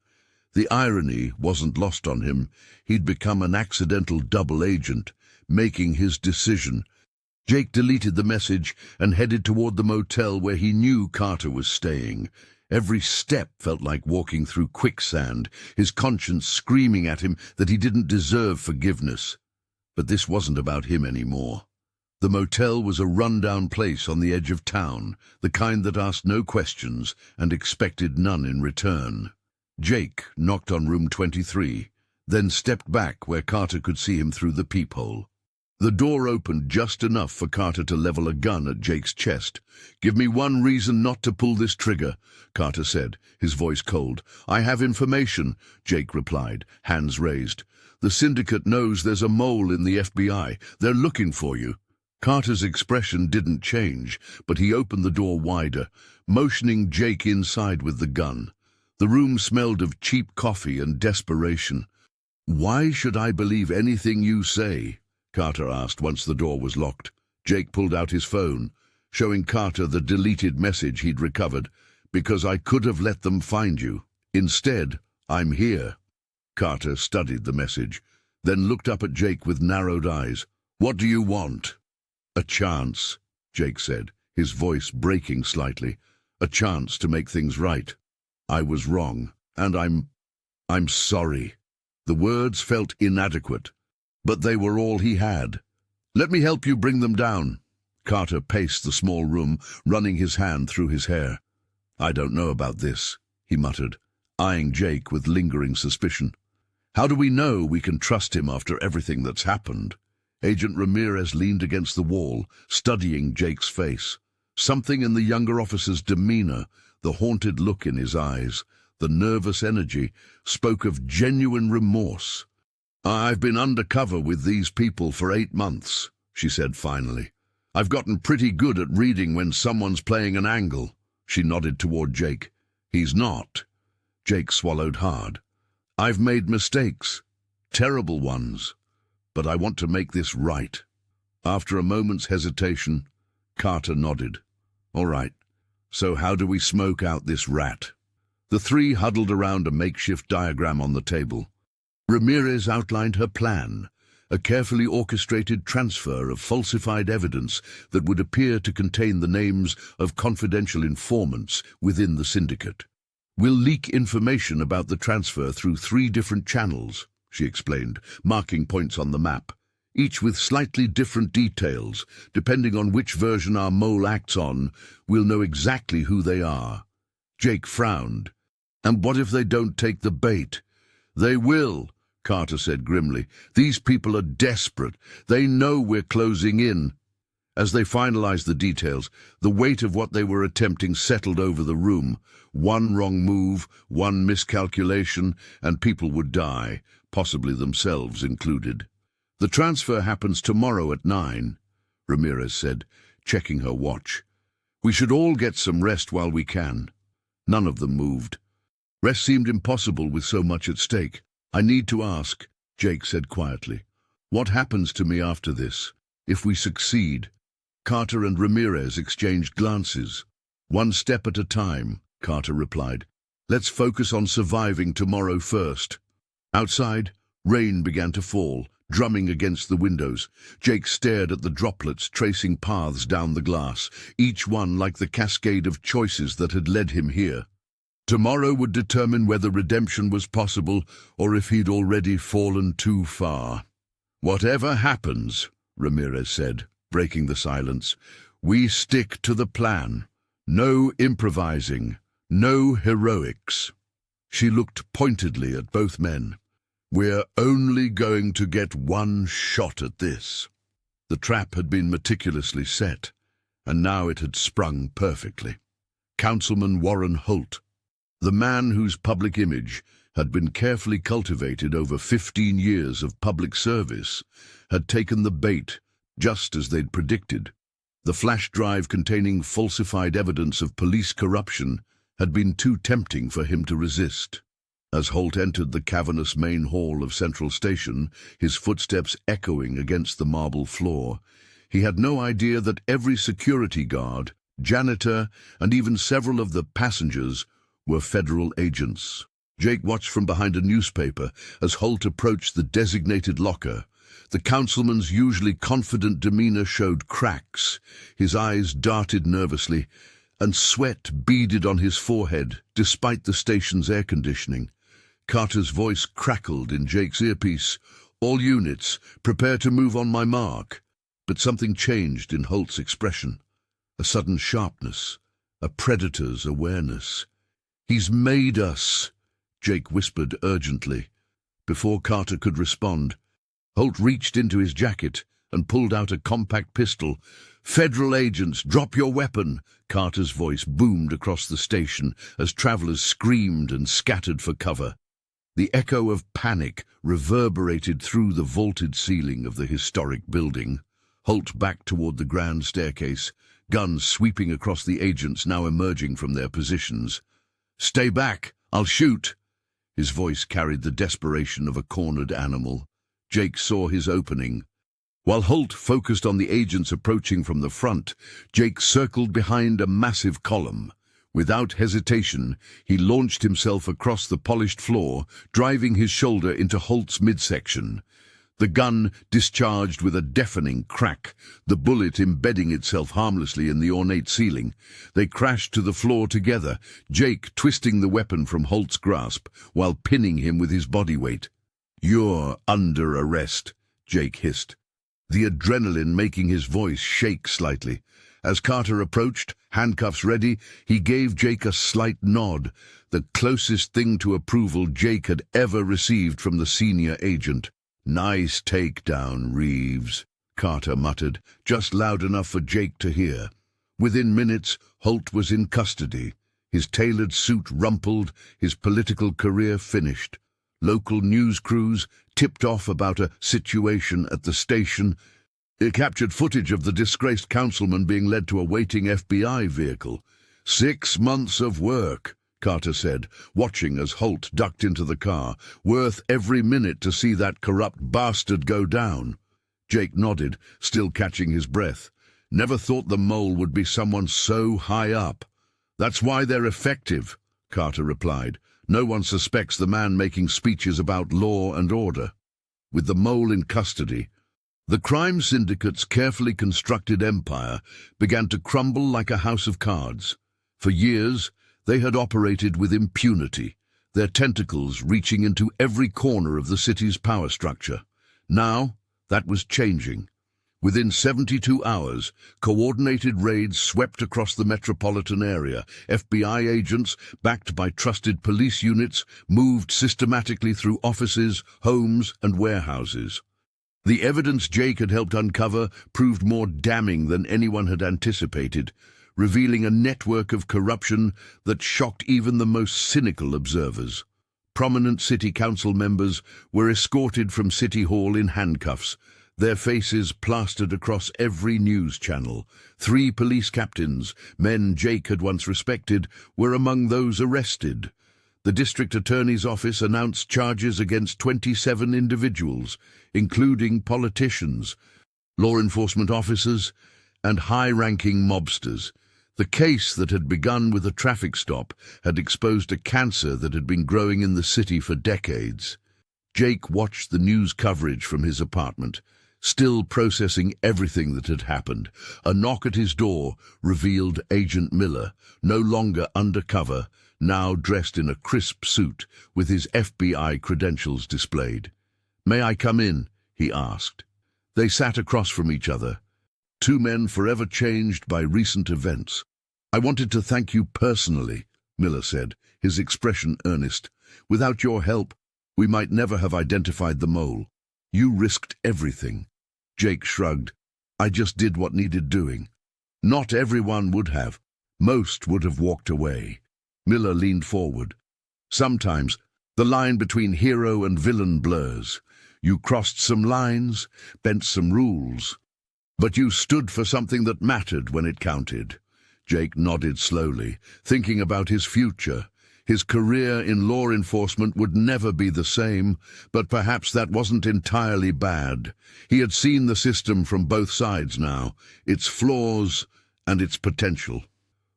The irony wasn't lost on him. He'd become an accidental double agent, making his decision. Jake deleted the message and headed toward the motel where he knew Carter was staying. Every step felt like walking through quicksand, his conscience screaming at him that he didn't deserve forgiveness. But this wasn't about him anymore. The motel was a run-down place on the edge of town, the kind that asked no questions and expected none in return. Jake knocked on room 23, then stepped back where Carter could see him through the peephole. The door opened just enough for Carter to level a gun at Jake's chest. "Give me one reason not to pull this trigger," Carter said, his voice cold. "I have information," Jake replied, hands raised. "The syndicate knows there's a mole in the FBI. They're looking for you." Carter's expression didn't change, but he opened the door wider, motioning Jake inside with the gun. The room smelled of cheap coffee and desperation. "Why should I believe anything you say?" Carter asked once the door was locked. Jake pulled out his phone, showing Carter the deleted message he'd recovered. "Because I could have let them find you. Instead, I'm here." Carter studied the message, then looked up at Jake with narrowed eyes. "What do you want?" "A chance," Jake said, his voice breaking slightly. "A chance to make things right. I was wrong, and I'm sorry." The words felt inadequate, but they were all he had. "Let me help you bring them down." Carter paced the small room, running his hand through his hair. "I don't know about this," he muttered, eyeing Jake with lingering suspicion. How do we know we can trust him after everything that's happened? Agent Ramirez leaned against the wall, studying Jake's face. Something in the younger officer's demeanor, the haunted look in his eyes, the nervous energy, spoke of genuine remorse. "I've been undercover with these people for 8 months," she said finally. "I've gotten pretty good at reading when someone's playing an angle." She nodded toward Jake. "He's not." Jake swallowed hard. "I've made mistakes, terrible ones, but I want to make this right." After a moment's hesitation, Carter nodded. "All right, so how do we smoke out this rat?" The three huddled around a makeshift diagram on the table. Ramirez outlined her plan, a carefully orchestrated transfer of falsified evidence that would appear to contain the names of confidential informants within the syndicate. "We'll leak information about the transfer through 3 different channels," she explained, marking points on the map, each with slightly different details. Depending on which version our mole acts on, we'll know exactly who they are. Jake frowned. "And what if they don't take the bait?" "They will," Carter said grimly. "These people are desperate. They know we're closing in." As they finalized the details, the weight of what they were attempting settled over the room. One wrong move, one miscalculation, and people would die, possibly themselves included. "The transfer happens tomorrow at 9, Ramirez said, checking her watch. "We should all get some rest while we can." None of them moved. Rest seemed impossible with so much at stake. "I need to ask," Jake said quietly. "What happens to me after this, if we succeed?" Carter and Ramirez exchanged glances. "One step at a time," Carter replied. "Let's focus on surviving tomorrow first." Outside, rain began to fall, drumming against the windows. Jake stared at the droplets tracing paths down the glass, each one like the cascade of choices that had led him here. Tomorrow would determine whether redemption was possible or if he'd already fallen too far. "Whatever happens," Ramirez said, breaking the silence, "we stick to the plan. No improvising, no heroics." She looked pointedly at both men. "We're only going to get one shot at this." The trap had been meticulously set, and now it had sprung perfectly. Councilman Warren Holt, the man whose public image had been carefully cultivated over 15 years of public service, had taken the bait, just as they'd predicted. The flash drive containing falsified evidence of police corruption had been too tempting for him to resist. As Holt entered the cavernous main hall of Central Station, his footsteps echoing against the marble floor, he had no idea that every security guard, janitor, and even several of the passengers were federal agents. Jake watched from behind a newspaper as Holt approached the designated locker. The councilman's usually confident demeanor showed cracks. His eyes darted nervously, and sweat beaded on his forehead despite the station's air conditioning. Carter's voice crackled in Jake's earpiece. "All units, prepare to move on my mark." But something changed in Holt's expression. A sudden sharpness, a predator's awareness. "He's made us," Jake whispered urgently. Before Carter could respond, Holt reached into his jacket and pulled out a compact pistol. "Federal agents, drop your weapon!" Carter's voice boomed across the station as travelers screamed and scattered for cover. The echo of panic reverberated through the vaulted ceiling of the historic building. Holt backed toward the grand staircase, guns sweeping across the agents now emerging from their positions. "Stay back! I'll shoot!" His voice carried the desperation of a cornered animal. Jake saw his opening. While Holt focused on the agents approaching from the front, Jake circled behind a massive column. Without hesitation, he launched himself across the polished floor, driving his shoulder into Holt's midsection. The gun discharged with a deafening crack, the bullet embedding itself harmlessly in the ornate ceiling. They crashed to the floor together, Jake twisting the weapon from Holt's grasp while pinning him with his body weight. "You're under arrest," Jake hissed, the adrenaline making his voice shake slightly. As Carter approached, handcuffs ready, he gave Jake a slight nod. the closest thing to approval Jake had ever received from the senior agent. "Nice takedown, Reeves," Carter muttered, just loud enough for Jake to hear. Within minutes, Holt was in custody, his tailored suit rumpled, his political career finished. Local news crews tipped off about a situation at the station. It captured footage of the disgraced councilman being led to a waiting FBI vehicle. 6 months of work, Carter said, watching as Holt ducked into the car. Worth every minute to see that corrupt bastard go down. Jake nodded, still catching his breath. Never thought the mole would be someone so high up. That's why they're effective, Carter replied. No one suspects the man making speeches about law and order. With the mole in custody, the crime syndicate's carefully constructed empire began to crumble like a house of cards. For years, they had operated with impunity, their tentacles reaching into every corner of the city's power structure. Now, that was changing. Within 72 hours, coordinated raids swept across the metropolitan area. FBI agents, backed by trusted police units, moved systematically through offices, homes, and warehouses. The evidence Jake had helped uncover proved more damning than anyone had anticipated, revealing a network of corruption that shocked even the most cynical observers. Prominent city council members were escorted from City Hall in handcuffs, their faces plastered across every news channel. 3 police captains, men Jake had once respected, were among those arrested. The district attorney's office announced charges against 27 individuals, including politicians, law enforcement officers, and high-ranking mobsters. The case that had begun with a traffic stop had exposed a cancer that had been growing in the city for decades. Jake watched the news coverage from his apartment, still processing everything that had happened. A knock at his door revealed Agent Miller, no longer undercover, now dressed in a crisp suit with his FBI credentials displayed. "May I come in?" he asked. They sat across from each other, 2 men forever changed by recent events. "I wanted to thank you personally," Miller said, his expression earnest. "Without your help, we might never have identified the mole. You risked everything." Jake shrugged. "I just did what needed doing." "Not everyone would have. Most would have walked away." Miller leaned forward. "Sometimes the line between hero and villain blurs. You crossed some lines, bent some rules. But you stood for something that mattered when it counted." Jake nodded slowly, thinking about his future. His career in law enforcement would never be the same, but perhaps that wasn't entirely bad. He had seen the system from both sides now, its flaws and its potential.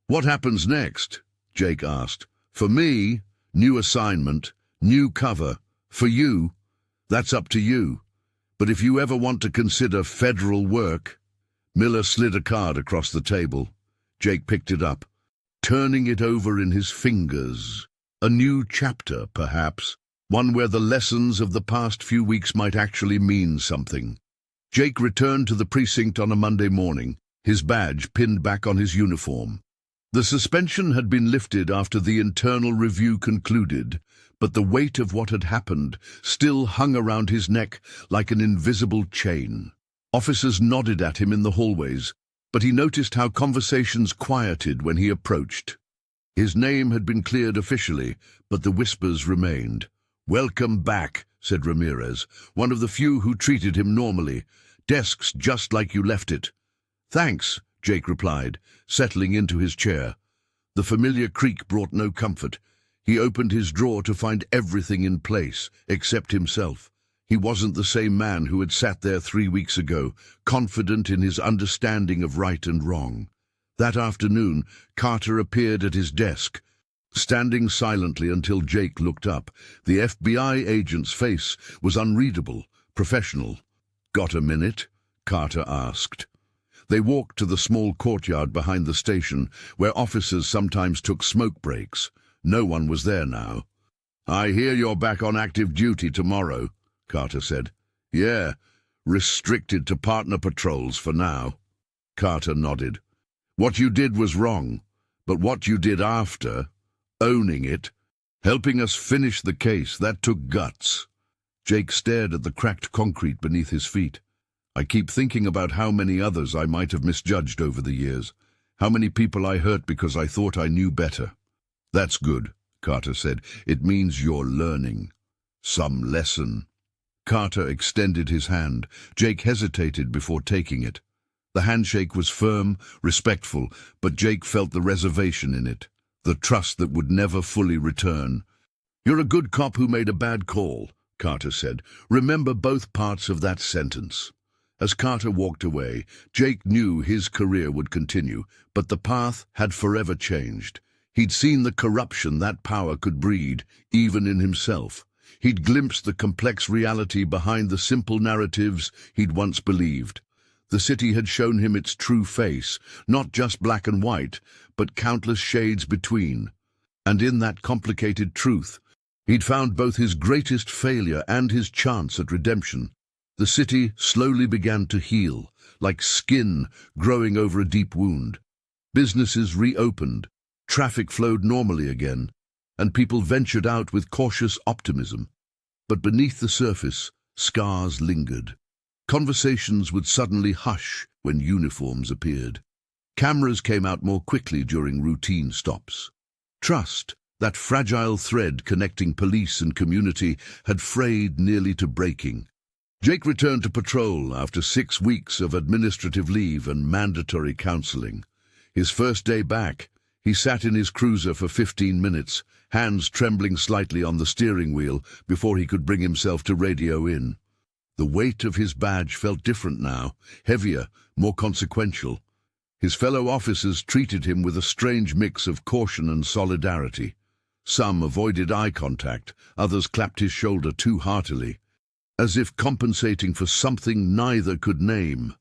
"What happens next?" Jake asked. "For me, new assignment, new cover. For you, that's up to you. But if you ever want to consider federal work—" Miller slid a card across the table. Jake picked it up, turning it over in his fingers. A new chapter, perhaps, one where the lessons of the past few weeks might actually mean something. Jake returned to the precinct on a Monday morning, his badge pinned back on his uniform. The suspension had been lifted after the internal review concluded, but the weight of what had happened still hung around his neck like an invisible chain. Officers nodded at him in the hallways, but he noticed how conversations quieted when he approached. His name had been cleared officially, but the whispers remained. "Welcome back," said Ramirez, one of the few who treated him normally. "Desk's just like you left it." "Thanks," Jake replied, settling into his chair. The familiar creak brought no comfort. He opened his drawer to find everything in place, except himself. He wasn't the same man who had sat there 3 weeks ago, confident in his understanding of right and wrong. That afternoon, Carter appeared at his desk, standing silently until Jake looked up. The FBI agent's face was unreadable, professional. "Got a minute?" Carter asked. They walked to the small courtyard behind the station, where officers sometimes took smoke breaks. No one was there now. "I hear you're back on active duty tomorrow," Carter said. "Yeah, restricted to partner patrols for now." Carter nodded. "What you did was wrong, but what you did after, owning it, Helping us finish the case, that took guts. Jake stared at the cracked concrete beneath his feet. I keep thinking about how many others I might have misjudged over the years. How many people I hurt because I thought I knew better. That's good, Carter said. It means you're learning. Some lesson. Carter extended his hand. Jake hesitated before taking it. The handshake was firm, respectful, but Jake felt the reservation in it, the trust that would never fully return. You're a good cop who made a bad call, Carter said. Remember both parts of that sentence. As Carter walked away, Jake knew his career would continue, but the path had forever changed. He'd seen the corruption that power could breed, even in himself. He'd glimpsed the complex reality behind the simple narratives he'd once believed. The city had shown him its true face, not just black and white, but countless shades between. And in that complicated truth, he'd found both his greatest failure and his chance at redemption. The city slowly began to heal, like skin growing over a deep wound. Businesses reopened, traffic flowed normally again, and people ventured out with cautious optimism. But beneath the surface, scars lingered. Conversations would suddenly hush when uniforms appeared. Cameras came out more quickly during routine stops. Trust, that fragile thread connecting police and community, had frayed nearly to breaking. Jake returned to patrol after 6 weeks of administrative leave and mandatory counseling. His first day back, he sat in his cruiser for 15 minutes, hands trembling slightly on the steering wheel before he could bring himself to radio in. The weight of his badge felt different now, heavier, more consequential. His fellow officers treated him with a strange mix of caution and solidarity. Some avoided eye contact, others clapped his shoulder too heartily, as if compensating for something neither could name.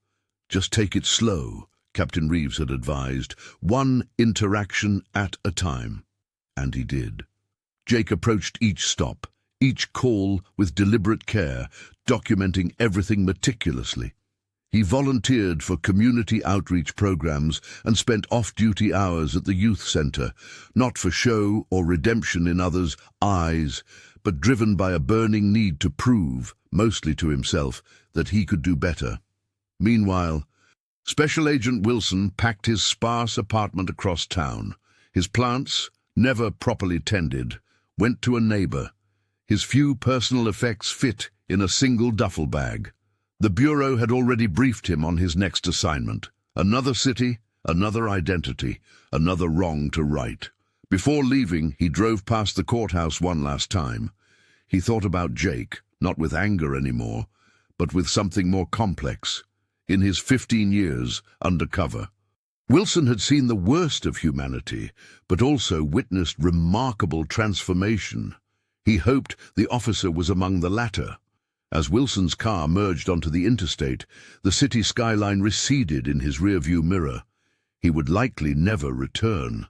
Just take it slow, Captain Reeves had advised, one interaction at a time. And he did. Jake approached each stop, each call with deliberate care, documenting everything meticulously. He volunteered for community outreach programs and spent off-duty hours at the youth center, not for show or redemption in others' eyes, but driven by a burning need to prove, mostly to himself, that he could do better. Meanwhile, Special Agent Wilson packed his sparse apartment across town. His plants, never properly tended, went to a neighbor. His few personal effects fit in a single duffel bag. The Bureau had already briefed him on his next assignment. Another city, another identity, another wrong to right. Before leaving, he drove past the courthouse one last time. He thought about Jake, not with anger anymore, but with something more complex. In his 15 years undercover, Wilson had seen the worst of humanity, but also witnessed remarkable transformation. He hoped the officer was among the latter. As Wilson's car merged onto the interstate, the city skyline receded in his rearview mirror. He would likely never return.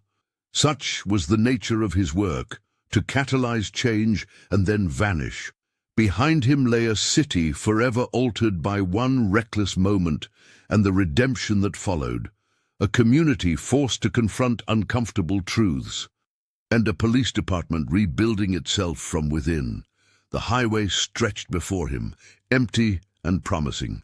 Such was the nature of his work, to catalyze change and then vanish. Behind him lay a city forever altered by one reckless moment and the redemption that followed, a community forced to confront uncomfortable truths, and a police department rebuilding itself from within. The highway stretched before him, empty and promising.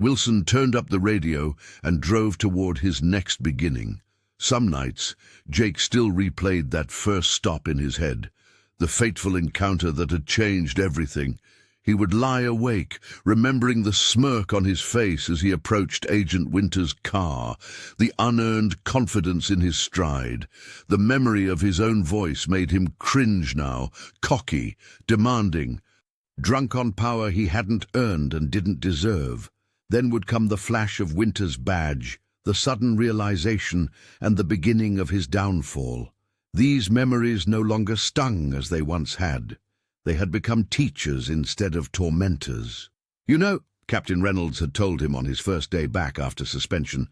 Wilson turned up the radio and drove toward his next beginning. Some nights, Jake still replayed that first stop in his head, the fateful encounter that had changed everything. He would lie awake, remembering the smirk on his face as he approached Agent Winter's car, the unearned confidence in his stride. The memory of his own voice made him cringe now, cocky, demanding. Drunk on power he hadn't earned and didn't deserve. Then would come the flash of Winter's badge, the sudden realization, and the beginning of his downfall. These memories no longer stung as they once had. They had become teachers instead of tormentors. "You know," Captain Reynolds had told him on his first day back after suspension,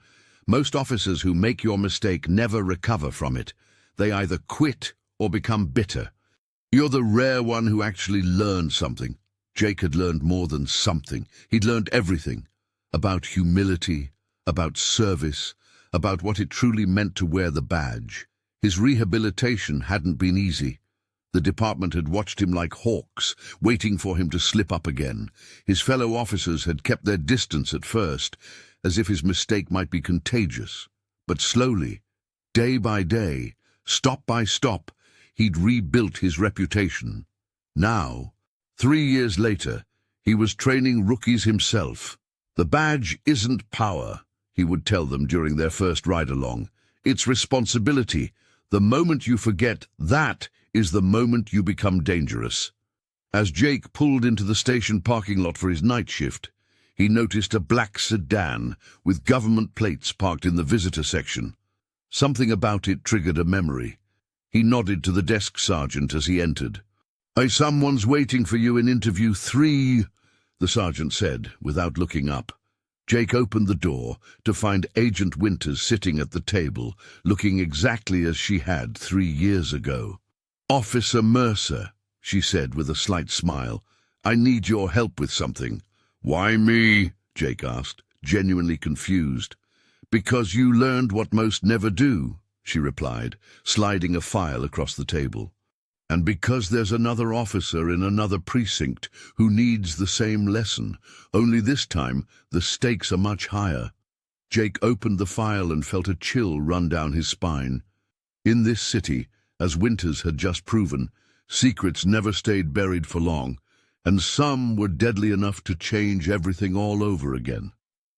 "most officers who make your mistake never recover from it. They either quit or become bitter. You're the rare one who actually learned something." Jake had learned more than something. He'd learned everything. About humility, about service, about what it truly meant to wear the badge. His rehabilitation hadn't been easy. The department had watched him like hawks, waiting for him to slip up again. His fellow officers had kept their distance at first, as if his mistake might be contagious. But slowly, day by day, stop by stop, he'd rebuilt his reputation. Now, 3 years later, he was training rookies himself. "The badge isn't power," he would tell them during their first ride-along. "It's responsibility. The moment you forget that is the moment you become dangerous." As Jake pulled into the station parking lot for his night shift, he noticed a black sedan with government plates parked in the visitor section. Something about it triggered a memory. He nodded to the desk sergeant as he entered. "Hey, someone's waiting for you in interview 3, the sergeant said, without looking up. Jake opened the door to find Agent Winters sitting at the table, looking exactly as she had 3 years ago. "Officer Mercer," she said with a slight smile, "I need your help with something." "Why me?" Jake asked, genuinely confused. "Because you learned what most never do," she replied, sliding a file across the table. "And because there's another officer in another precinct who needs the same lesson, only this time the stakes are much higher." Jake opened the file and felt a chill run down his spine. In this city, as Winters had just proven, secrets never stayed buried for long, and some were deadly enough to change everything all over again.